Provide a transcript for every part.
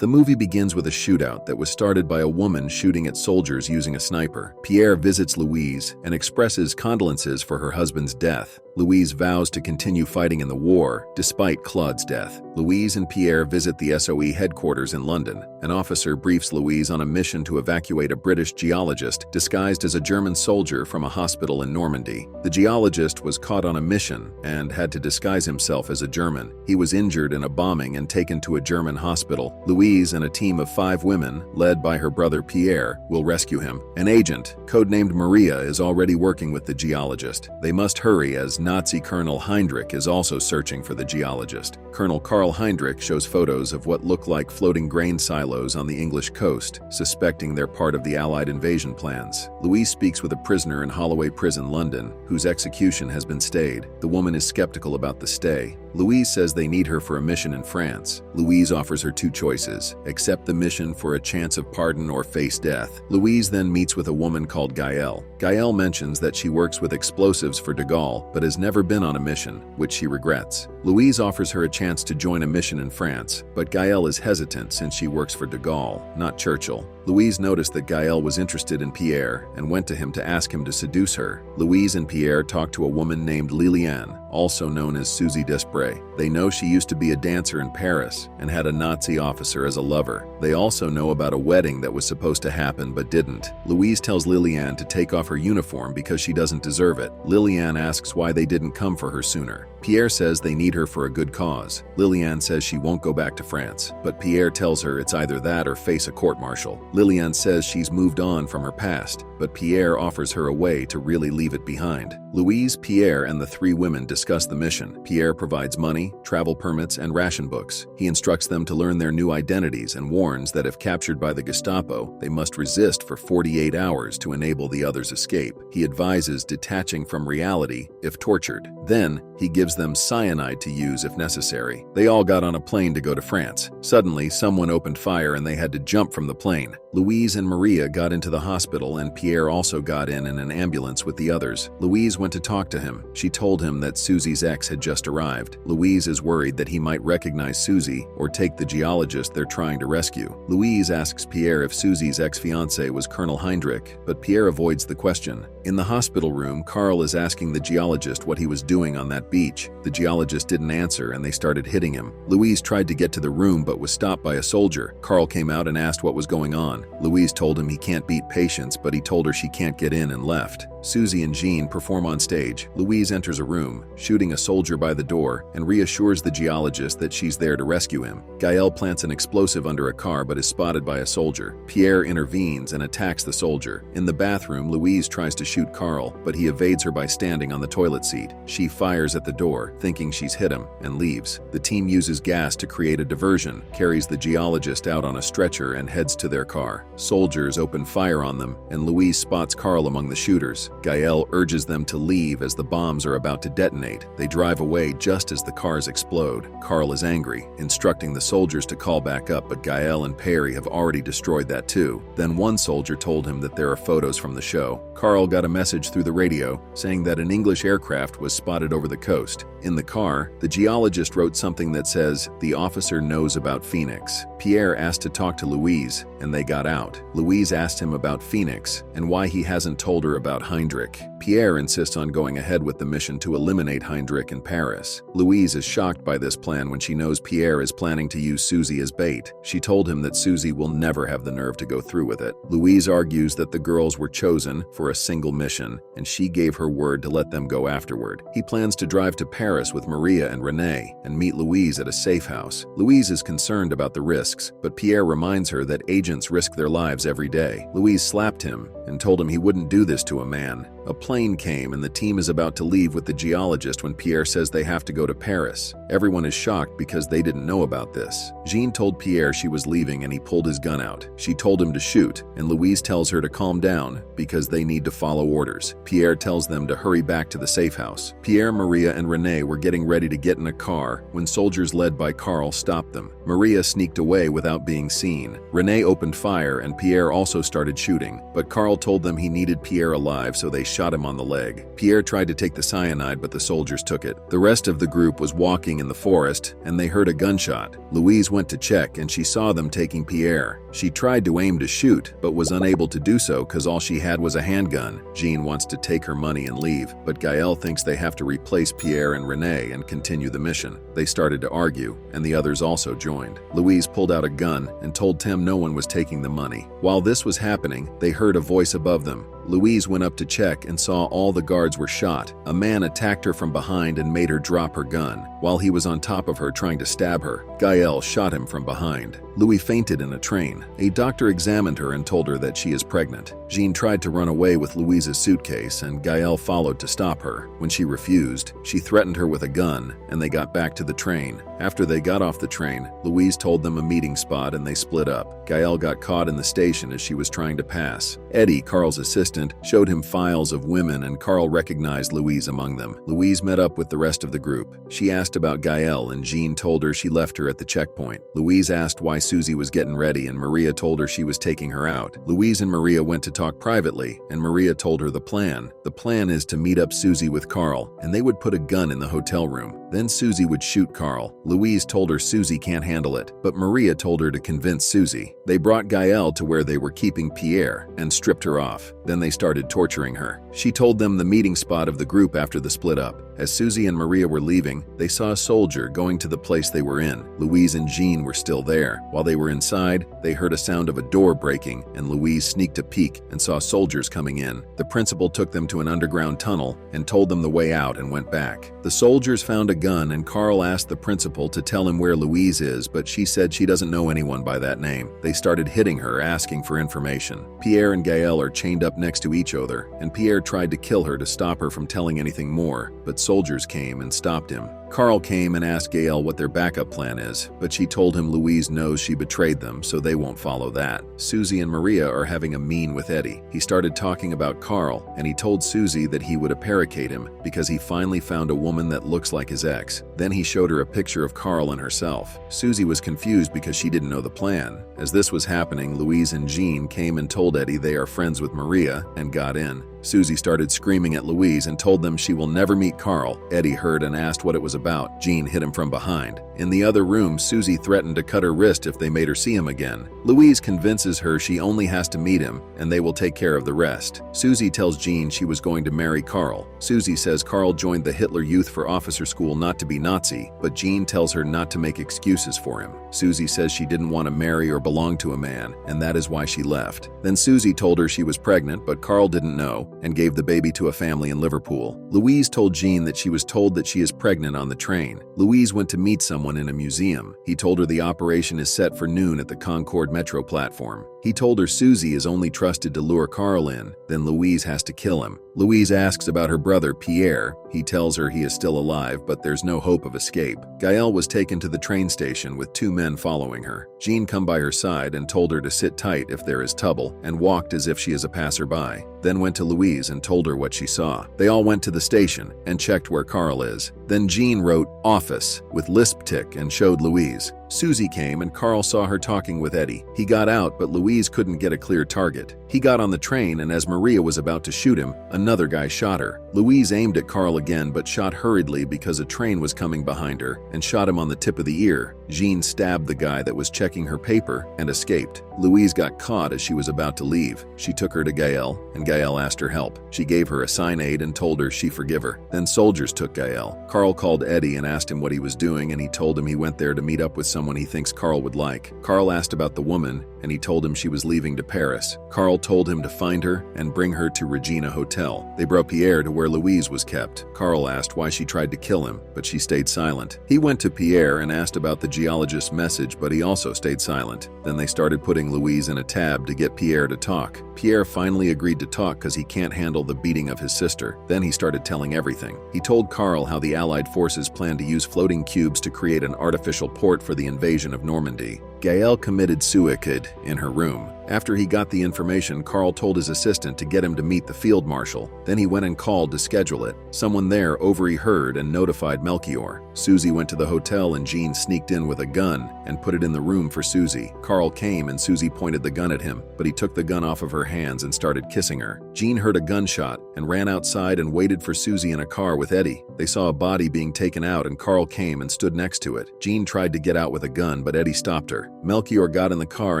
The movie begins with a shootout that was started by a woman shooting at soldiers using a sniper. Pierre visits Louise and expresses condolences for her husband's death. Louise vows to continue fighting in the war, despite Claude's death. Louise and Pierre visit the SOE headquarters in London. An officer briefs Louise on a mission to evacuate a British geologist disguised as a German soldier from a hospital in Normandy. The geologist was caught on a mission and had to disguise himself as a German. He was injured in a bombing and taken to a German hospital. Louise and a team of 5 women, led by her brother Pierre, will rescue him. An agent, codenamed Maria, is already working with the geologist. They must hurry as Nazi Colonel Heinrich is also searching for the geologist. Colonel Karl Heinrich shows photos of what look like floating grain silos on the English coast, suspecting they're part of the Allied invasion plans. Louise speaks with a prisoner in Holloway Prison, London, whose execution has been stayed. The woman is skeptical about the stay. Louise says they need her for a mission in France. Louise offers her 2 choices: accept the mission for a chance of pardon or face death. Louise then meets with a woman called Gaëlle. Gaëlle mentions that she works with explosives for de Gaulle, but has never been on a mission, which she regrets. Louise offers her a chance to join a mission in France, but Gaëlle is hesitant since she works for de Gaulle, not Churchill. Louise noticed that Gaëlle was interested in Pierre and went to him to ask him to seduce her. Louise and Pierre talk to a woman named Liliane, also known as Susie Desprez. They know she used to be a dancer in Paris and had a Nazi officer as a lover. They also know about a wedding that was supposed to happen but didn't. Louise tells Liliane to take off her uniform because she doesn't deserve it. Liliane asks why they didn't come for her sooner. Pierre says they need her for a good cause. Liliane says she won't go back to France, but Pierre tells her it's either that or face a court-martial. Liliane says she's moved on from her past, but Pierre offers her a way to really leave it behind. Louise, Pierre, and the 3 women discuss the mission. Pierre provides money, travel permits, and ration books. He instructs them to learn their new identities and warns that if captured by the Gestapo, they must resist for 48 hours to enable the others' escape. He advises detaching from reality if tortured. Then, he gives them cyanide to use if necessary. They all got on a plane to go to France. Suddenly, someone opened fire and they had to jump from the plane. Louise and Maria got into the hospital and Pierre also got in an ambulance with the others. Louise went to talk to him. She told him that Susie's ex had just arrived. Louise is worried that he might recognize Susie or take the geologist they're trying to rescue. Louise asks Pierre if Susie's ex-fiancé was Colonel Heinrich, but Pierre avoids the question. In the hospital room, Karl is asking the geologist what he was doing on that beach. The geologist didn't answer and they started hitting him. Louise tried to get to the room but was stopped by a soldier. Karl came out and asked what was going on. Louise told him he can't beat patience, but he told her she can't get in and left. Susie and Jean perform on stage. Louise enters a room, shooting a soldier by the door, and reassures the geologist that she's there to rescue him. Gaëlle plants an explosive under a car but is spotted by a soldier. Pierre intervenes and attacks the soldier. In the bathroom, Louise tries to shoot Karl, but he evades her by standing on the toilet seat. She fires at the door, thinking she's hit him, and leaves. The team uses gas to create a diversion, carries the geologist out on a stretcher, and heads to their car. Soldiers open fire on them, and Louise spots Karl among the shooters. Gaëlle urges them to leave as the bombs are about to detonate. They drive away just as the cars explode. Karl is angry, instructing the soldiers to call back up, but Gaëlle and Perry have already destroyed that too. Then one soldier told him that there are photos from the show. Karl got a message through the radio saying that an English aircraft was spotted over the coast. In the car, the geologist wrote something that says, "The officer knows about Phoenix." Pierre asked to talk to Louise, and they got out. Louise asked him about Phoenix and why he hasn't told her about Heinrich. Pierre insists on going ahead with the mission to eliminate Heinrich in Paris. Louise is shocked by this plan when she knows Pierre is planning to use Susie as bait. She told him that Susie will never have the nerve to go through with it. Louise argues that the girls were chosen for a single mission, and she gave her word to let them go afterward. He plans to drive to Paris with Maria and Renee and meet Louise at a safe house. Louise is concerned about the risks, but Pierre reminds her that agents risk their lives every day. Louise slapped him and told him he wouldn't do this to a man. A plane came and the team is about to leave with the geologist when Pierre says they have to go to Paris. Everyone is shocked because they didn't know about this. Jean told Pierre she was leaving and he pulled his gun out. She told him to shoot, and Louise tells her to calm down because they need to follow orders. Pierre tells them to hurry back to the safe house. Pierre, Maria, and Renee were getting ready to get in a car when soldiers led by Karl stopped them. Maria sneaked away without being seen. Renee opened fire and Pierre also started shooting, but Karl told them he needed Pierre alive so they shot him on the leg. Pierre tried to take the cyanide, but the soldiers took it. The rest of the group was walking in the forest, and they heard a gunshot. Louise went to check, and she saw them taking Pierre. She tried to aim to shoot, but was unable to do so because all she had was a handgun. Jean wants to take her money and leave, but Gael thinks they have to replace Pierre and Renee and continue the mission. They started to argue, and the others also joined. Louise pulled out a gun and told Tim no one was taking the money. While this was happening, they heard a voice above them. Louise went up to check and saw all the guards were shot. A man attacked her from behind and made her drop her gun. While he was on top of her trying to stab her, Gael shot him from behind. Louis fainted in a train. A doctor examined her and told her that she is pregnant. Jean tried to run away with Louise's suitcase, and Gael followed to stop her. When she refused, she threatened her with a gun, and they got back to the train. After they got off the train, Louise told them a meeting spot and they split up. Gael got caught in the station as she was trying to pass. Eddie, Carl's assistant, showed him files of women, and Carl recognized Louise among them. Louise met up with the rest of the group. She asked about Gael, and Jean told her she left her at the checkpoint. Louise asked why Susie was getting ready, and Maria told her she was taking her out. Louise and Maria went to talk privately, and Maria told her the plan. The plan is to meet up Susie with Carl, and they would put a gun in the hotel room. Then Susie would shoot Carl. Louise told her Susie can't handle it, but Maria told her to convince Susie. They brought Gael to where they were keeping Pierre and stripped her off. Then they started torturing her. She told them the meeting spot of the group after the split up. As Susie and Maria were leaving, they saw a soldier going to the place they were in. Louise and Jean were still there. While they were inside, they heard a sound of a door breaking, and Louise sneaked a peek and saw soldiers coming in. The principal took them to an underground tunnel and told them the way out and went back. The soldiers found a gun, and Carl asked the principal to tell him where Louise is, but she said she doesn't know anyone by that name. They started hitting her, asking for information. Pierre and Gael are chained up next to each other, and Pierre tried to kill her to stop her from telling anything more, but soldiers came and stopped him. Carl came and asked Gael what their backup plan is, but she told him Louise knows she betrayed them, so they won't follow that. Susie and Maria are having a mean with Eddie. He started talking about Carl, and he told Susie that he would apparicate him because he finally found a woman that looks like his ex. Then he showed her a picture of Carl and herself. Susie was confused because she didn't know the plan. As this was happening, Louise and Jean came and told Eddie they are friends with Maria and got in. Susie started screaming at Louise and told them she will never meet Carl. Eddie heard and asked what it was about. Jean hit him from behind. In the other room, Susie threatened to cut her wrist if they made her see him again. Louise convinces her she only has to meet him and they will take care of the rest. Susie tells Jean she was going to marry Carl. Susie says Carl joined the Hitler Youth for Officer School not to be Nazi, but Jean tells her not to make excuses for him. Susie says she didn't want to marry or belong to a man, and that is why she left. Then Susie told her she was pregnant, but Carl didn't know and gave the baby to a family in Liverpool. Louise told Jean that she was told that she is pregnant on the train. Louise went to meet someone in a museum. He told her the operation is set for noon at the Concord metro platform. He told her Susie is only trusted to lure Carl in, then Louise has to kill him. Louise asks about her brother, Pierre. He tells her he is still alive, but there's no hope of escape. Gael was taken to the train station with 2 men following her. Jean come by her side and told her to sit tight if there is trouble, and walked as if she is a passerby. Then went to Louise and told her what she saw. They all went to the station and checked where Carl is. Then Jean wrote "office" with lisp tick and showed Louise. Susie came and Carl saw her talking with Eddie. He got out, but Louise couldn't get a clear target. He got on the train, and as Maria was about to shoot him, another guy shot her. Louise aimed at Carl again but shot hurriedly because a train was coming behind her and shot him on the tip of the ear. Jean stabbed the guy that was checking her paper and escaped. Louise got caught as she was about to leave. She took her to Gael, and Gael asked her help. She gave her a cyanide and told her she forgive her. Then soldiers took Gael. Carl called Eddie and asked him what he was doing, and he told him he went there to meet up with someone he thinks Carl would like. Carl asked about the woman, and he told him she was leaving to Paris. Carl told him to find her and bring her to Regina Hotel. They brought Pierre to where Louise was kept. Carl asked why she tried to kill him, but she stayed silent. He went to Pierre and asked about the geologist's message, but he also stayed silent. Then they started putting Louise in a tab to get Pierre to talk. Pierre finally agreed to talk because he can't handle the beating of his sister. Then he started telling everything. He told Carl how the Allied forces planned to use floating cubes to create an artificial port for the invasion of Normandy. Gael committed suicide in her room. After he got the information, Carl told his assistant to get him to meet the field marshal. Then he went and called to schedule it. Someone there overheard and notified Melchior. Susie went to the hotel and Jean sneaked in with a gun and put it in the room for Susie. Carl came and Susie pointed the gun at him, but he took the gun off of her hands and started kissing her. Jean heard a gunshot and ran outside and waited for Susie in a car with Eddie. They saw a body being taken out and Carl came and stood next to it. Jean tried to get out with a gun, but Eddie stopped her. Melchior got in the car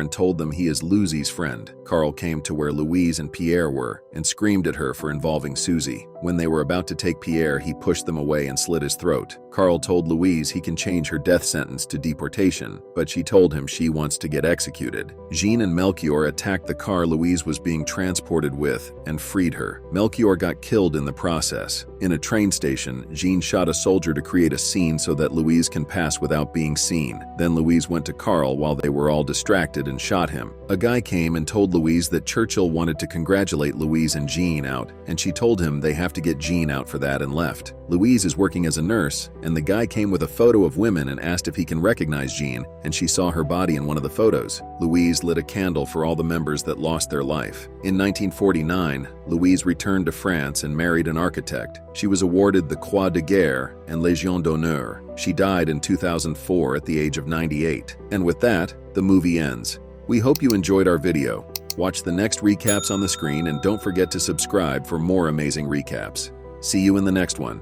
and told them he is Lucy's friend. Carl came to where Louise and Pierre were and screamed at her for involving Susie. When they were about to take Pierre, he pushed them away and slit his throat. Carl told Louise he can change her death sentence to deportation, but she told him she wants to get executed. Jean and Melchior attacked the car Louise was being transported with and freed her. Melchior got killed in the process. In a train station, Jean shot a soldier to create a scene so that Louise can pass without being seen. Then Louise went to Carl while they were all distracted and shot him. A guy came and told Louise that Churchill wanted to congratulate Louise and Jean out, and she told him they have to get Jean out for that and left. Louise is working as a nurse, and the guy came with a photo of women and asked if he can recognize Jean, and she saw her body in one of the photos. Louise lit a candle for all the members that lost their life. In 1949, Louise returned to France and married an architect. She was awarded the Croix de Guerre and Légion d'honneur. She died in 2004 at the age of 98. And with that, the movie ends. We hope you enjoyed our video. Watch the next recaps on the screen and don't forget to subscribe for more amazing recaps. See you in the next one.